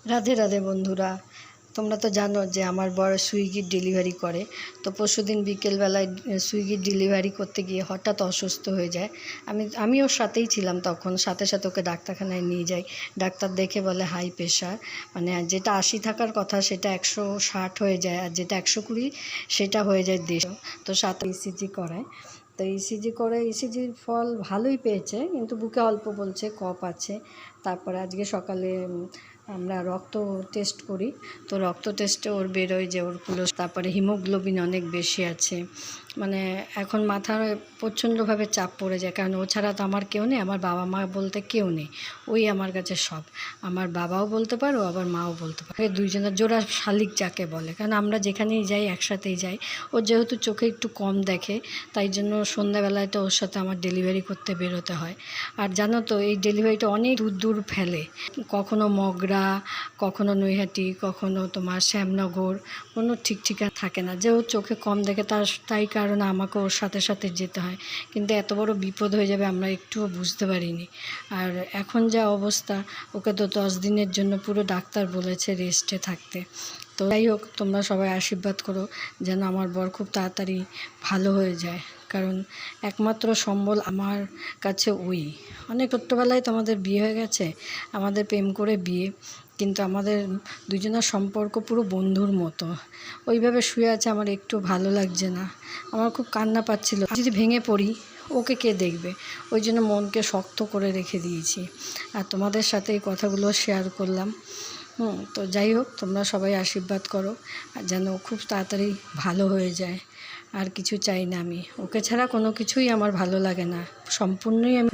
রাধে রাধে বন্ধুরা, তোমরা তো জানো যে আমার বর সুইগির ডেলিভারি করে। তো পরশুদিন বিকেলবেলায় সুইগির ডেলিভারি করতে গিয়ে হঠাৎ অসুস্থ হয়ে যায়। আমি ওর সাথেই ছিলাম, তখন সাথে সাথে ওকে ডাক্তারখানায় নিয়ে যাই। ডাক্তার দেখে বলে হাই প্রেশার, মানে যেটা 80 থাকার কথা সেটা 160 হয়ে যায়, আর যেটা 120 সেটা হয়ে যায় 150। তো সাথে ইসিজি করায়। তো ইসিজি করে ইসিজির ফল ভালোই পেয়েছে, কিন্তু বুকে অল্প বলছে, কফ আছে। তারপরে আজকে সকালে আমরা রক্ত টেস্ট করি। তো রক্ত টেস্টে ওর বেরোয় যে ওর তারপরে হিমোগ্লোবিন অনেক বেশি আছে। মানে এখন মাথায় প্রচণ্ডভাবে চাপ পড়ে যায়, কারণ ও ছাড়া তো আমার কেউ নেই, আমার বাবা মা বলতে কেউ নেই। ওই আমার কাছে সব, আমার বাবাও বলতে পারো আবার মাও বলতে পারো, দুইজনের জোড়া শালিক যাকে বলে। কারণ আমরা যেখানেই যাই একসাথেই যাই। ও যেহেতু চোখে একটু কম দেখে, তাই জন্য সন্ধ্যাবেলায় তো ওর সাথে আমার ডেলিভারি করতে বেরোতে হয়। আর জানো তো এই ডেলিভারিটা অনেক দূর দূর ফেলে, কখনো মগরা, কখনো নৈহাটি, কখনো তোমার শ্যামনগর, কোনো ঠিক ঠিকানা থাকে না। যে ও চোখে কম দেখে তাই কারণে আমাকে ওর সাথে সাথে যেতে হয়। কিন্তু এত বড় বিপদ হয়ে যাবে আমরা একটুও বুঝতে পারিনি। আর এখন যা অবস্থা, ওকে তো 10 দিনের জন্য পুরো ডাক্তার বলেছে রেস্টে থাকতে। তো যাই হোক, তোমরা সবাই আশীর্বাদ করো যেন আমার বর খুব তাড়াতাড়ি ভালো হয়ে যায়, কারণ একমাত্র সম্বল আমার কাছে ওই। অনেক ছোট্টবেলায় তোমাদের বিয়ে হয়ে গেছে, আমাদের প্রেম করে বিয়ে, কিন্তু আমাদের দুজনের সম্পর্ক পুরো বন্ধুর মতো। ওইভাবে শুয়ে আছে, আমার একটু ভালো লাগছে না, আমার খুব কান্না পাচ্ছিল। যদি ভেঙে পড়ি ওকে কে দেখবে, ওই জন্য মনকে শক্ত করে রেখে দিয়েছি। আর তোমাদের সাথে এই কথাগুলো শেয়ার করলাম। তো যাই হোক, তোমরা সবাই আশীর্বাদ করো আর যেন খুব তাড়াতাড়ি ভালো হয়ে যায়। আর কিছু চাই না আমি, ওকে ছাড়া কোনো কিছুই আমার ভালো লাগে না, সম্পূর্ণই আমি